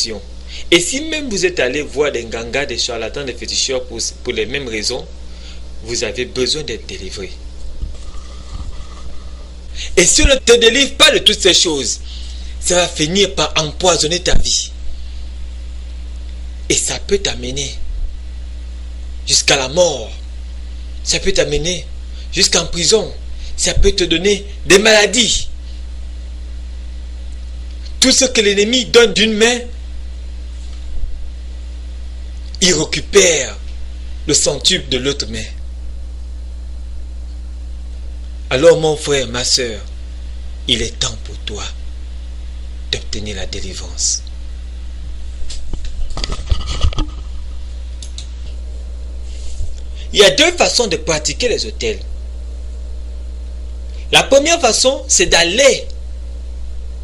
solution. Et si même vous êtes allé voir des gangas, des charlatans, des féticheurs pour les mêmes raisons, vous avez besoin d'être délivré. Et si on ne te délivre pas de toutes ces choses, ça va finir par empoisonner ta vie. Et ça peut t'amener jusqu'à la mort. Ça peut t'amener jusqu'en prison. Ça peut te donner des maladies. Tout ce que l'ennemi donne d'une main, il récupère le centuple de l'autre main. Alors mon frère, ma soeur, il est temps pour toi d'obtenir la délivrance. Il y a deux façons de pratiquer les autels. La première façon, c'est d'aller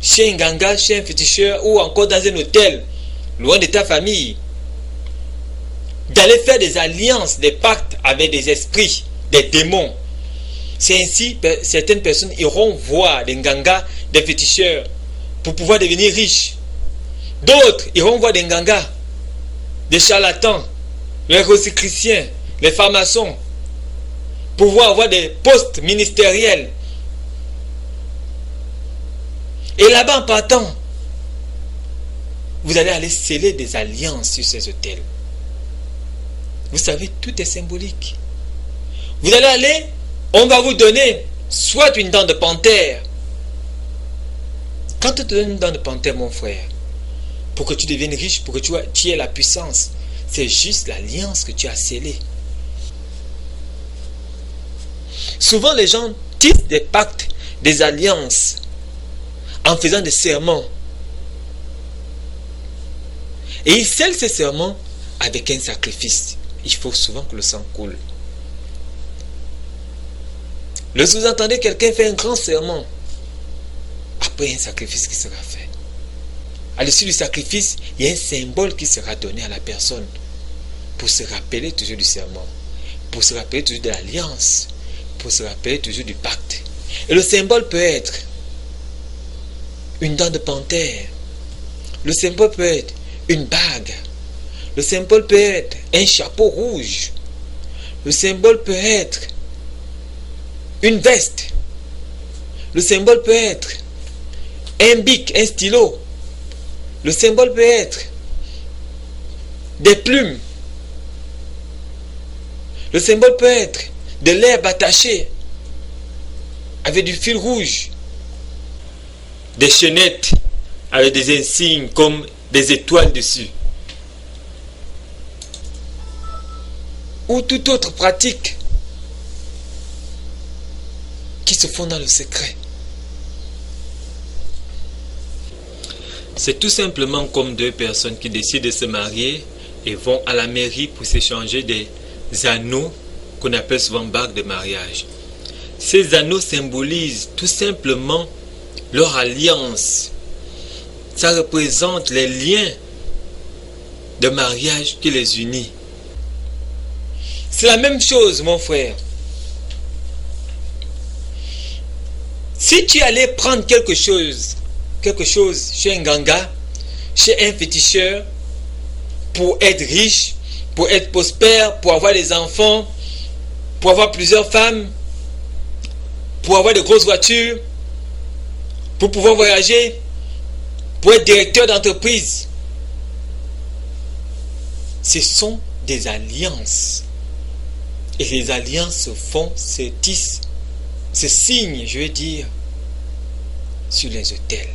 chez un ganga, chez un féticheur ou encore dans un hôtel, loin de ta famille. D'aller faire des alliances, des pactes avec des esprits, des démons. C'est ainsi que certaines personnes iront voir des gangas, des féticheurs pour pouvoir devenir riches. D'autres iront voir des gangas, des charlatans, les rosicruciens, les francs-maçons, pour pouvoir avoir des postes ministériels. Et là-bas, en partant, vous allez aller sceller des alliances sur ces hôtels. Vous savez, tout est symbolique. Vous allez aller, on va vous donner soit une dent de panthère. Quand on te donne une dent de panthère, mon frère, pour que tu deviennes riche, pour que tu aies la puissance, c'est juste l'alliance que tu as scellée. Souvent, les gens tissent des pactes, des alliances, en faisant des serments. Et ils scellent ces serments avec un sacrifice. Il faut souvent que le sang coule. Lorsque vous entendez quelqu'un faire un grand serment, après un sacrifice qui sera fait. À l'issue du sacrifice, il y a un symbole qui sera donné à la personne pour se rappeler toujours du serment, pour se rappeler toujours de l'alliance, pour se rappeler toujours du pacte. Et le symbole peut être une dent de panthère. Le symbole peut être une bague. Le symbole peut être un chapeau rouge. Le symbole peut être une veste. Le symbole peut être un bic, un stylo. Le symbole peut être des plumes. Le symbole peut être de l'herbe attachée avec du fil rouge. Des chaînettes avec des insignes comme des étoiles dessus. Ou toute autre pratique qui se font dans le secret. C'est tout simplement comme deux personnes qui décident de se marier et vont à la mairie pour s'échanger des anneaux qu'on appelle souvent bagues de mariage. Ces anneaux symbolisent tout simplement leur alliance. Ça représente les liens de mariage qui les unit. C'est la même chose, mon frère. Si tu allais prendre quelque chose chez un ganga, chez un féticheur, pour être riche, pour être prospère, pour avoir des enfants, pour avoir plusieurs femmes, pour avoir de grosses voitures, pour pouvoir voyager, pour être directeur d'entreprise, ce sont des alliances. Et les alliances se font, se tissent, se signent, je veux dire, sur les autels.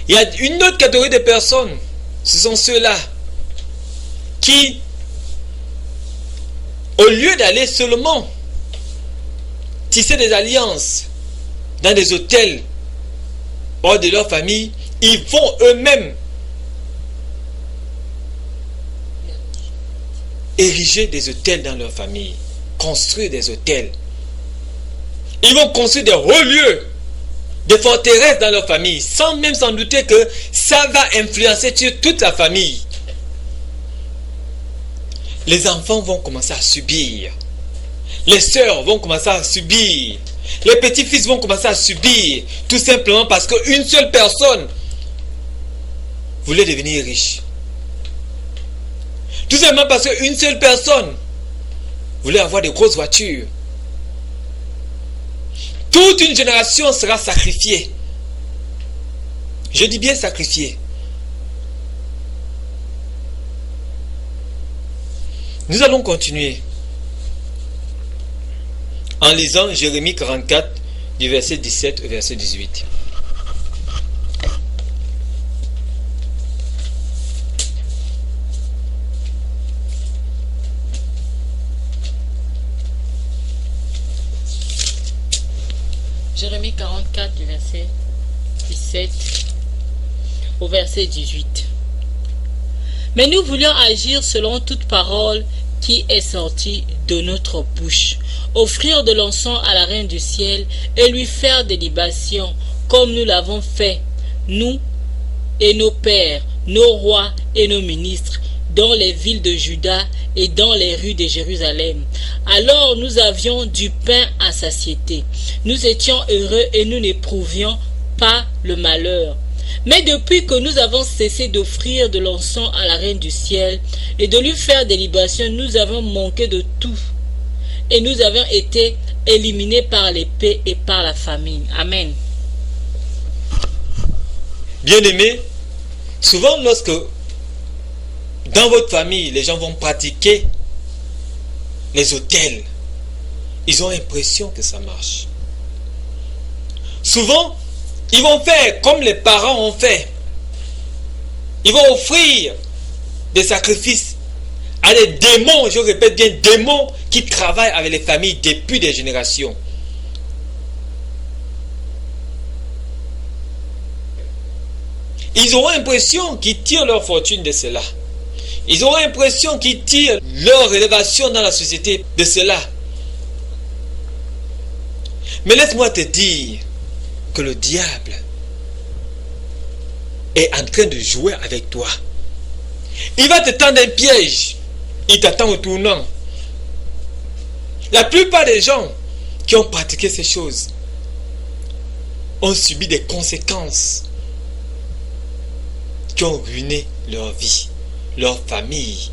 Il y a une autre catégorie de personnes, ce sont ceux-là qui, au lieu d'aller seulement tisser des alliances dans des hôtels hors de leur famille, ils vont eux-mêmes ériger des hôtels dans leur famille, construire des hôtels. Ils vont construire des hauts lieux, des forteresses dans leur famille, sans même s'en douter que ça va influencer sur toute la famille. Les enfants vont commencer à subir. Les sœurs vont commencer à subir. Les petits-fils vont commencer à subir, tout simplement parce qu'une seule personne voulait devenir riche. Tout simplement parce qu'une seule personne voulait avoir de grosses voitures. Toute une génération sera sacrifiée. Je dis bien sacrifiée. Nous allons continuer en lisant Jérémie 44 du verset 17 au verset 18. Jérémie 44 du verset 17 au verset 18. Mais nous voulions agir selon toute parole qui est sortie de notre bouche, offrir de l'encens à la reine du ciel et lui faire des libations, comme nous l'avons fait, nous et nos pères, nos rois et nos ministres, dans les villes de Juda et dans les rues de Jérusalem. Alors nous avions du pain à satiété. Nous étions heureux et nous n'éprouvions pas le malheur. Mais depuis que nous avons cessé d'offrir de l'encens à la reine du ciel et de lui faire des libations, nous avons manqué de tout. Et nous avons été éliminés par l'épée et par la famine. Amen. Bien-aimés, souvent lorsque dans votre famille, les gens vont pratiquer les autels, ils ont l'impression que ça marche. Souvent, ils vont faire comme les parents ont fait. Ils vont offrir des sacrifices à des démons, je répète bien, démons qui travaillent avec les familles depuis des générations. Ils auront l'impression qu'ils tirent leur fortune de cela. Ils auront l'impression qu'ils tirent leur élévation dans la société de cela. Mais laisse-moi te dire que le diable est en train de jouer avec toi. Il va te tendre un piège. Il t'attend au tournant. La plupart des gens qui ont pratiqué ces choses ont subi des conséquences qui ont ruiné leur vie, leur famille.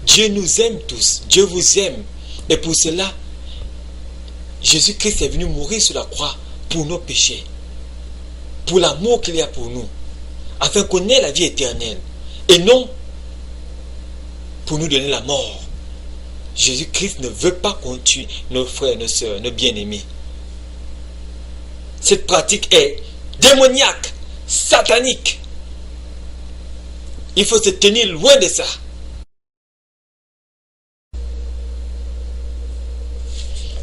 Dieu nous aime tous. Dieu vous aime. Et pour cela, Jésus-Christ est venu mourir sur la croix pour nos péchés. Pour l'amour qu'il y a pour nous. Afin qu'on ait la vie éternelle. Et non pour nous donner la mort. Jésus-Christ ne veut pas qu'on tue nos frères, nos sœurs, nos bien-aimés. Cette pratique est démoniaque, satanique. Il faut se tenir loin de ça.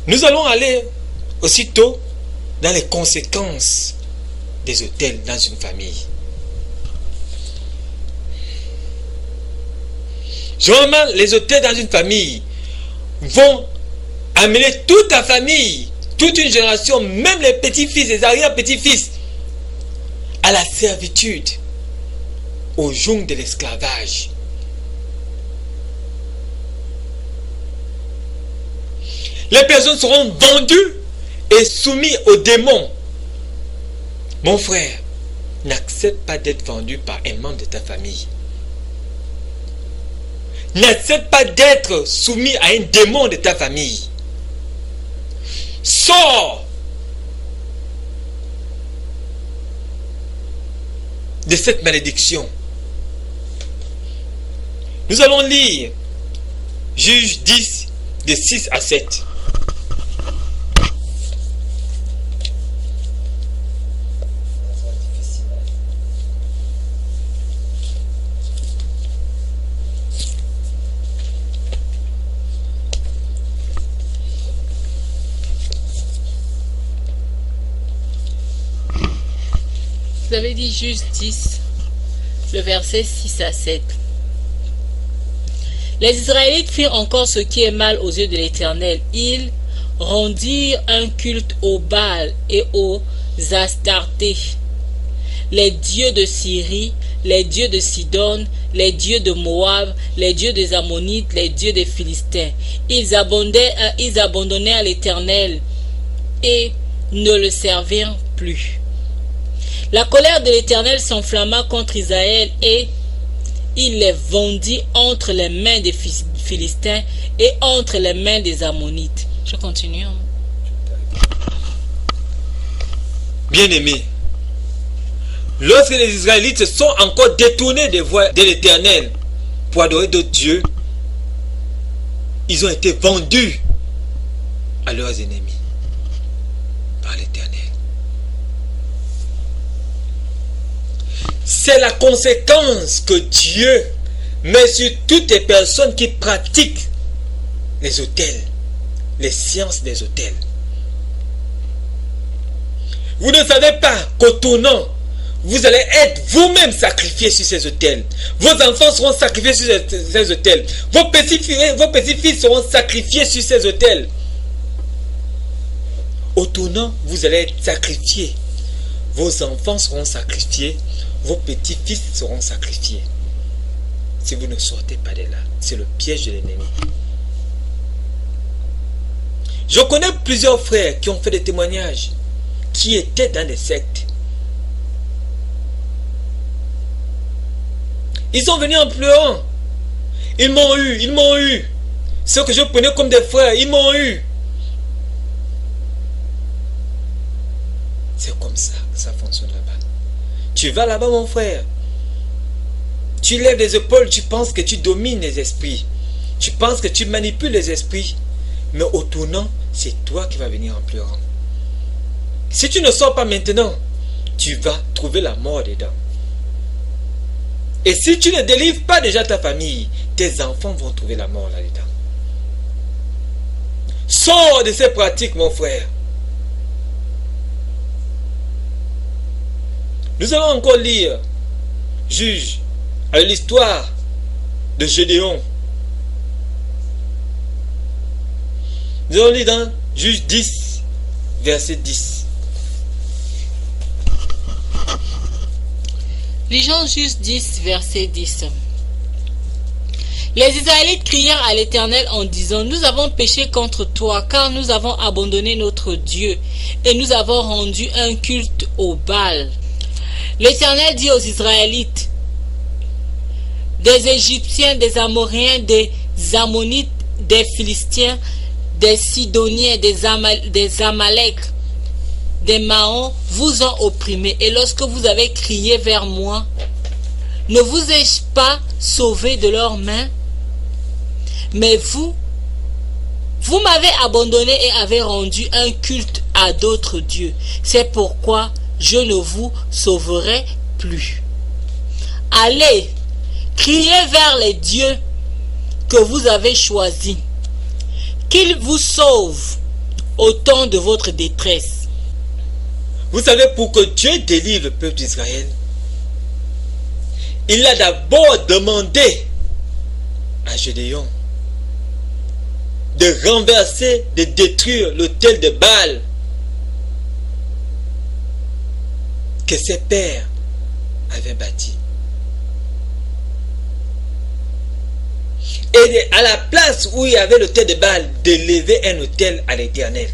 Nous allons aller aussitôt dans les conséquences des autels dans une famille. Généralement, les autels dans une famille vont amener toute la famille, toute une génération, même les petits-fils, les arrière-petits-fils, à la servitude, au joug de l'esclavage. Les personnes seront vendues et soumises aux démons. Mon frère, n'accepte pas d'être vendu par un membre de ta famille. N'accepte pas d'être soumis à un démon de ta famille. Sors de cette malédiction. Nous allons lire Juge 10, de 6 à 7. Vous avez dit Juge 10, le verset 6 à 7. Les Israélites firent encore ce qui est mal aux yeux de l'Éternel. Ils rendirent un culte aux Baal et aux Astartés, les dieux de Syrie, les dieux de Sidon les dieux de Moab, les dieux des Ammonites, les dieux des Philistins. Ils abandonnèrent l'Éternel et ne le servirent plus. La colère de l'Éternel s'enflamma contre Israël et il les vendit entre les mains des Philistins et entre les mains des Ammonites. Je continue. Bien-aimés, lorsque les Israélites se sont encore détournés des voies de l'Éternel pour adorer d'autres dieux, ils ont été vendus à leurs ennemis par l'Éternel. C'est la conséquence que Dieu met sur toutes les personnes qui pratiquent les autels, les sciences des autels. Vous ne savez pas qu'au tournant, vous allez être vous-même sacrifiés sur ces autels. Vos enfants seront sacrifiés sur ces autels. Vos petits-fils seront sacrifiés sur ces autels. Au tournant, vous allez être sacrifiés. Vos enfants seront sacrifiés. Vos petits-fils seront sacrifiés. Si vous ne sortez pas de là, c'est le piège de l'ennemi. Je connais plusieurs frères qui ont fait des témoignages, qui étaient dans des sectes. Ils sont venus en pleurant. Ils m'ont eu. Ceux que je prenais comme des frères, ils m'ont eu. C'est comme ça que ça fonctionne là-bas. Tu vas là-bas, mon frère. Tu lèves les épaules, tu penses que tu domines les esprits. Tu penses que tu manipules les esprits. Mais au tournant, c'est toi qui vas venir en pleurant. Si tu ne sors pas maintenant, tu vas trouver la mort dedans. Et si tu ne délivres pas déjà ta famille, tes enfants vont trouver la mort là-dedans. Sors de ces pratiques, mon frère. Nous allons encore lire, Juge, à l'histoire de Gédéon. Nous allons lire dans Juge 10, verset 10. Lisons Juge 10, verset 10. Les Israélites crièrent à l'Éternel en disant, nous avons péché contre toi, car nous avons abandonné notre Dieu, et nous avons rendu un culte au Baal. L'Éternel dit aux Israélites, des Égyptiens, des Amoréens, des Ammonites, des Philistins, des Sidoniens, des Amaleks, des Maons vous ont opprimés. Et lorsque vous avez crié vers moi, ne vous ai-je pas sauvé de leurs mains? Mais vous m'avez abandonné et avez rendu un culte à d'autres dieux. C'est pourquoi je ne vous sauverai plus. Allez, criez vers les dieux que vous avez choisis, qu'ils vous sauvent au temps de votre détresse. Vous savez, pour que Dieu délivre le peuple d'Israël, il a d'abord demandé à Gédéon de renverser, de détruire l'autel de Baal que ses pères avaient bâti. Et à la place où il y avait l'autel de Baal, d'élever un autel à l'Éternel.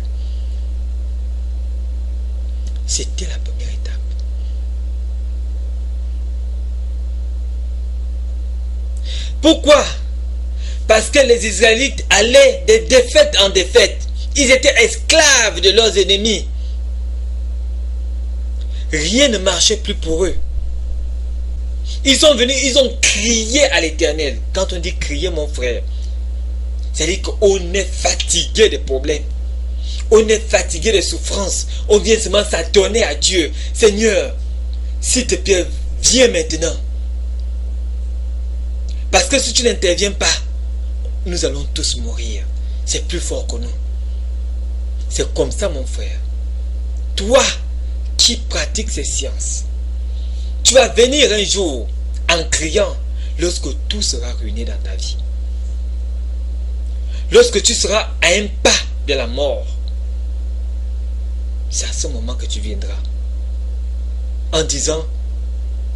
C'était la première étape. Pourquoi? Parce que les Israélites allaient de défaite en défaite. Ils étaient esclaves de leurs ennemis. Rien ne marchait plus pour eux. Ils sont venus, ils ont crié à l'Éternel. Quand on dit crier, mon frère, c'est-à-dire qu'on est fatigué des problèmes. On est fatigué des souffrances. On vient seulement s'adonner à Dieu. Seigneur, s'il te plaît, viens maintenant. Parce que si tu n'interviens pas, nous allons tous mourir. C'est plus fort que nous. C'est comme ça, mon frère. Toi qui pratiques ces sciences, tu vas venir un jour en criant lorsque tout sera ruiné dans ta vie. Lorsque tu seras à un pas de la mort, c'est à ce moment que tu viendras en disant,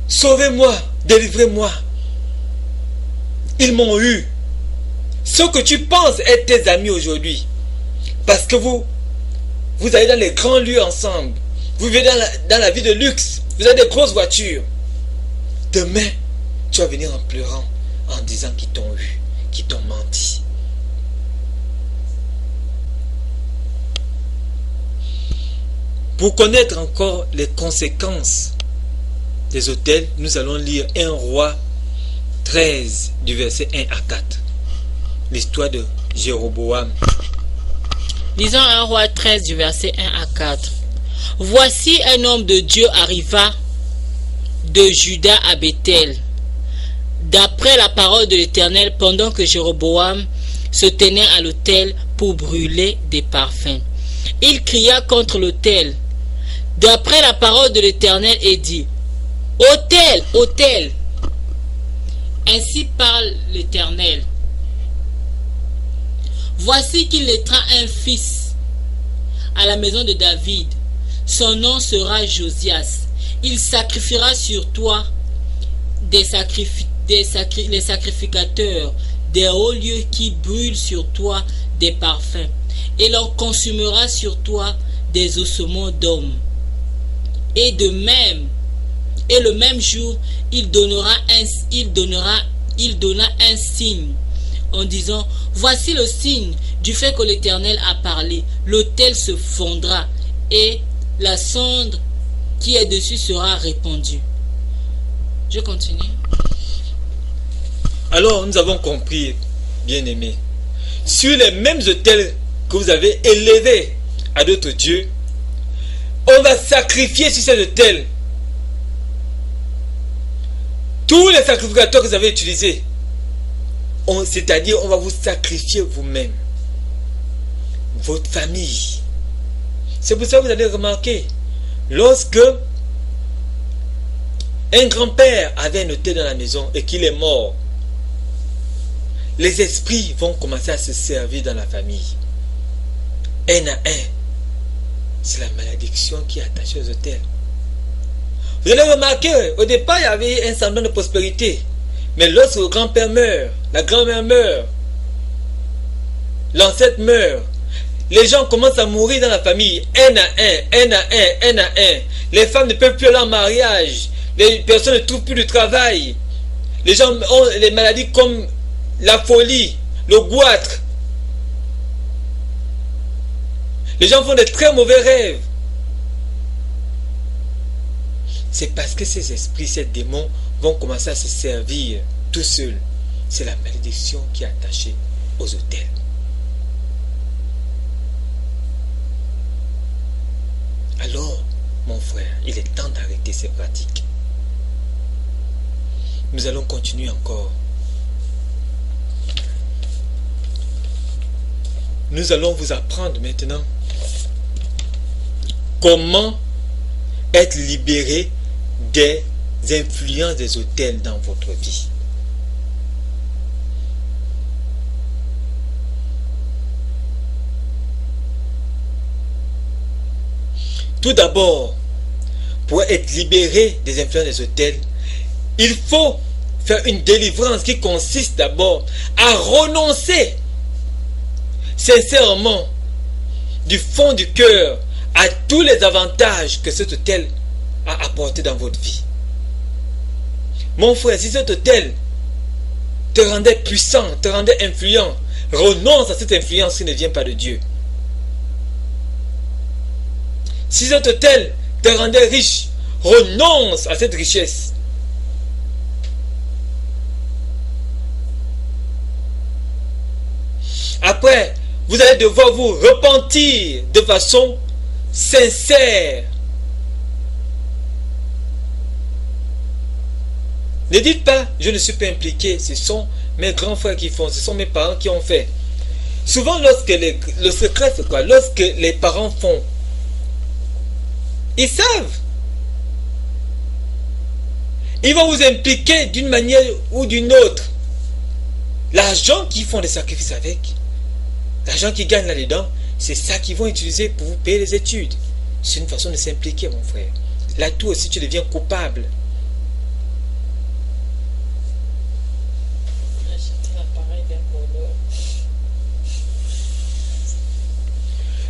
sauvez-moi, délivrez-moi. Ils m'ont eu. Ceux que tu penses être tes amis aujourd'hui, parce que vous allez dans les grands lieux ensemble, vous vivez dans la vie de luxe, vous avez des grosses voitures. Demain, tu vas venir en pleurant, en disant qu'ils t'ont eu, qu'ils t'ont menti. Pour connaître encore les conséquences des autels, nous allons lire 1 Roi 13 du verset 1 à 4. L'histoire de Jéroboam. Lisons 1 Roi 13 du verset 1 à 4. Voici un homme de Dieu arriva de Juda à Bethel, d'après la parole de l'Éternel, pendant que Jéroboam se tenait à l'autel pour brûler des parfums. Il cria contre l'autel, d'après la parole de l'Éternel, et dit: Autel, autel! Ainsi parle l'Éternel. Voici qu'il naîtra un fils à la maison de David. Son nom sera Josias. Il sacrifiera sur toi les sacrificateurs des hauts lieux qui brûlent sur toi des parfums, et l'on consumera sur toi des ossements d'hommes. Et le même jour, il donna un signe en disant: Voici le signe du fait que l'Éternel a parlé. L'autel se fondra et la cendre qui est dessus sera répandue. Je continue. Alors nous avons compris, bien-aimés, sur les mêmes autels que vous avez élevés à d'autres dieux, on va sacrifier sur ces autels tous les sacrificateurs que vous avez utilisés. C'est-à-dire, on va vous sacrifier vous-même, votre famille. C'est pour ça que vous allez remarquer, lorsque un grand-père avait un autel dans la maison et qu'il est mort, les esprits vont commencer à se servir dans la famille. Un à un. C'est la malédiction qui est attachée aux autels. Vous allez remarquer, au départ, il y avait un semblant de prospérité. Mais lorsque le grand-père meurt, la grand-mère meurt, l'ancêtre meurt, les gens commencent à mourir dans la famille, un à un, un à un, un à un. Les femmes ne peuvent plus aller en mariage. Les personnes ne trouvent plus de travail. Les gens ont les maladies comme la folie, le goitre. Les gens font de très mauvais rêves. C'est parce que ces esprits, ces démons vont commencer à se servir tout seuls. C'est la malédiction qui est attachée aux autels. Alors, mon frère, il est temps d'arrêter ces pratiques. Nous allons continuer encore. Nous allons vous apprendre maintenant comment être libéré des influences des autels dans votre vie. Tout d'abord, pour être libéré des influences des autels, il faut faire une délivrance qui consiste d'abord à renoncer sincèrement du fond du cœur à tous les avantages que cet autel a apporté dans votre vie. Mon frère, si cet autel te rendait puissant, te rendait influent, renonce à cette influence qui ne vient pas de Dieu. Si cet autel te rendait riche, renonce à cette richesse. Après, vous allez devoir vous repentir de façon sincère. Ne dites pas, je ne suis pas impliqué, ce sont mes grands frères qui font, ce sont mes parents qui ont fait. Souvent, le secret c'est quoi? Lorsque les parents font, ils savent. Ils vont vous impliquer d'une manière ou d'une autre. L'argent qu'ils font des sacrifices avec, l'argent qu'ils gagnent là-dedans, c'est ça qu'ils vont utiliser pour vous payer les études. C'est une façon de s'impliquer, mon frère. Là, toi aussi, tu deviens coupable.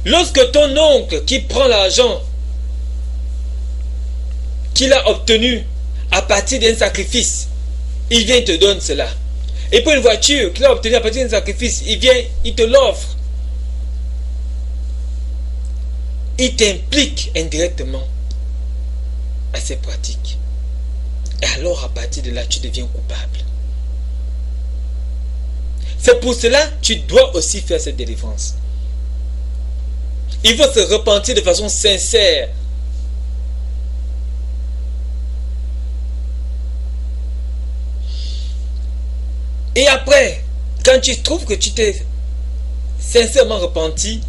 Lorsque ton oncle qui prend l'argent qu'il a obtenu à partir d'un sacrifice, il vient te donner cela. Et pour une voiture qu'il a obtenue à partir d'un sacrifice, il vient, il te l'offre. Il t'implique indirectement à ces pratiques. Et alors à partir de là, tu deviens coupable. C'est pour cela que tu dois aussi faire cette délivrance. Il faut se repentir de façon sincère. Et après, quand tu trouves que tu t'es sincèrement repenti,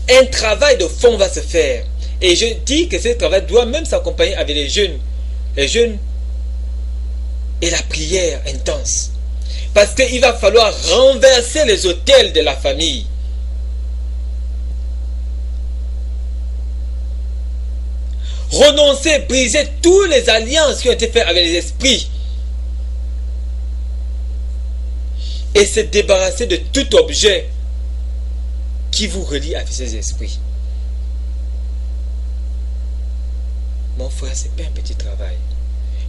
un travail de fond va se faire. Et je dis que ce travail doit même s'accompagner avec les jeûnes. Les jeûnes et la prière intense. Parce qu'il va falloir renverser les autels de la famille. Renoncer, briser toutes les alliances qui ont été faites avec les esprits. Et se débarrasser de tout objet qui vous relie avec ces esprits. Mon frère, ce n'est pas un petit travail.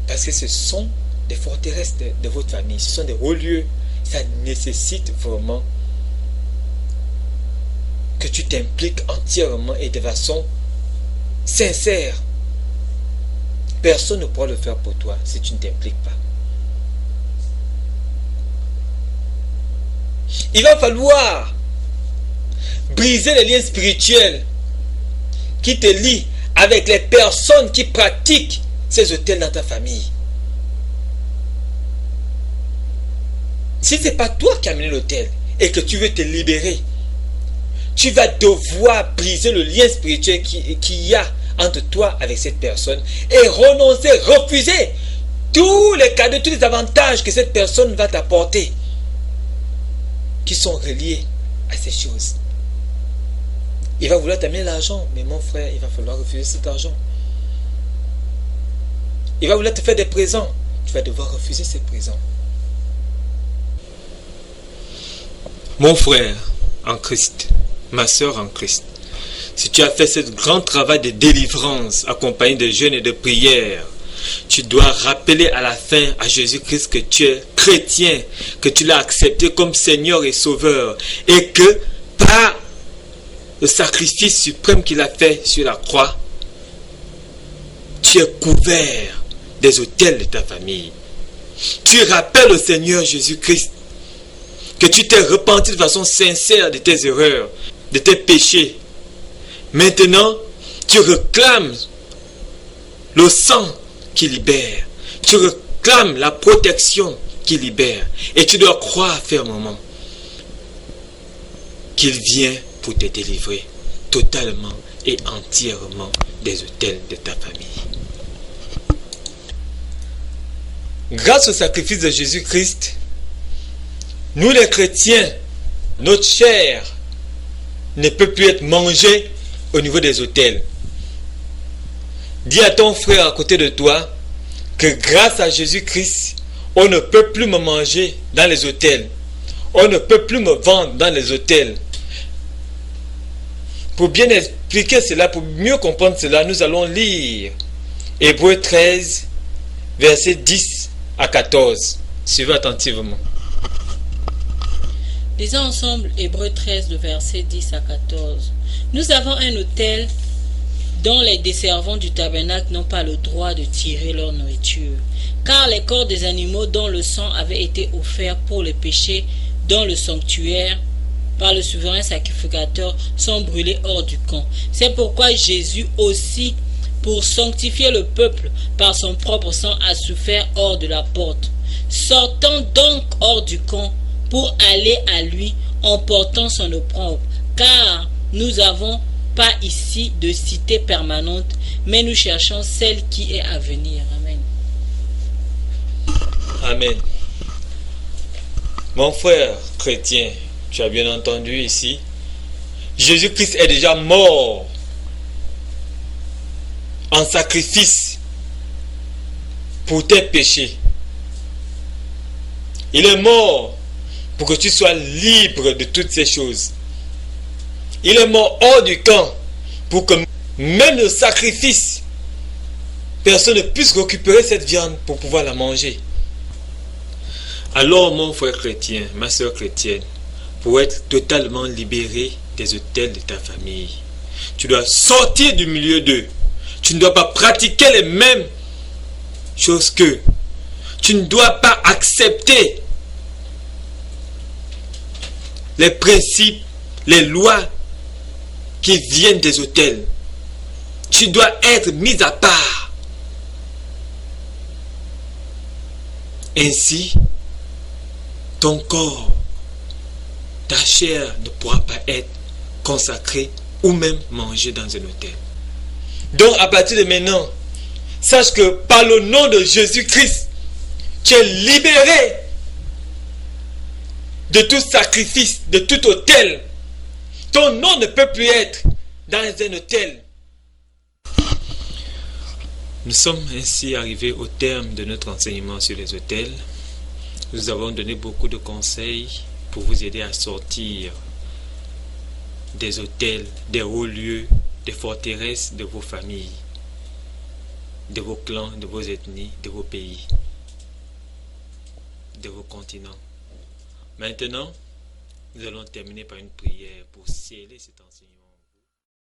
Parce que ce sont des forteresses de votre famille. Ce sont des hauts lieux. Ça nécessite vraiment que tu t'impliques entièrement et de façon sincère. Personne ne pourra le faire pour toi si tu ne t'impliques pas. Il va falloir briser les liens spirituels qui te lient avec les personnes qui pratiquent ces autels dans ta famille. Si ce n'est pas toi qui as amené l'autel et que tu veux te libérer, tu vas devoir briser le lien spirituel qu'il y a entre toi avec cette personne et renoncer, refuser tous les cadeaux, tous les avantages que cette personne va t'apporter qui sont reliés à ces choses. Il va vouloir t'amener l'argent, mais mon frère, il va falloir refuser cet argent. Il va vouloir te faire des présents, tu vas devoir refuser ces présents. Mon frère en Christ, ma soeur en Christ, si tu as fait ce grand travail de délivrance accompagné de jeûnes et de prières, tu dois rappeler à la fin à Jésus-Christ que tu es chrétien, que tu l'as accepté comme Seigneur et Sauveur, et que par le sacrifice suprême qu'il a fait sur la croix, tu es couvert des autels de ta famille. Tu rappelles au Seigneur Jésus-Christ que tu t'es repenti de façon sincère de tes erreurs, de tes péchés. Maintenant, tu réclames le sang qui libère. Tu réclames la protection qui libère. Et tu dois croire fermement qu'il vient pour te délivrer totalement et entièrement des autels de ta famille. Grâce au sacrifice de Jésus-Christ, nous les chrétiens, notre chair ne peut plus être mangée au niveau des autels. Dis à ton frère à côté de toi que grâce à Jésus-Christ, on ne peut plus me manger dans les autels. On ne peut plus me vendre dans les autels. Pour bien expliquer cela, pour mieux comprendre cela, nous allons lire Hébreux 13, versets 10 à 14. Suivez attentivement. Lisons ensemble Hébreux 13, le verset 10 à 14. Nous avons un autel dont les desservants du tabernacle n'ont pas le droit de tirer leur nourriture. Car les corps des animaux dont le sang avait été offert pour les péchés dans le sanctuaire par le souverain sacrificateur sont brûlés hors du camp. C'est pourquoi Jésus aussi, pour sanctifier le peuple par son propre sang, a souffert hors de la porte. Sortons donc hors du camp pour aller à lui en portant son opprobre, car nous n'avons pas ici de cité permanente, mais nous cherchons celle qui est à venir. Amen. Amen. Mon frère chrétien, tu as bien entendu ici, Jésus-Christ est déjà mort en sacrifice pour tes péchés. Il est mort pour que tu sois libre de toutes ces choses. Il est mort hors du camp pour que même le sacrifice, personne ne puisse récupérer cette viande pour pouvoir la manger. Alors mon frère chrétien, ma soeur chrétienne, pour être totalement libéré des autels de ta famille, tu dois sortir du milieu d'eux. Tu ne dois pas pratiquer les mêmes choses qu'eux. Tu ne dois pas accepter les principes, les lois qui viennent des autels. Tu dois être mis à part. Ainsi, ton corps, ta chair ne pourra pas être consacrée ou même mangée dans un autel. Donc à partir de maintenant, sache que par le nom de Jésus-Christ, tu es libéré de tout sacrifice, de tout autel. Ton nom ne peut plus être dans un autel. Nous sommes ainsi arrivés au terme de notre enseignement sur les autels. Nous avons donné beaucoup de conseils pour vous aider à sortir des autels, des hauts lieux, des forteresses de vos familles, de vos clans, de vos ethnies, de vos pays, de vos continents. Maintenant, nous allons terminer par une prière pour sceller cet enseignement.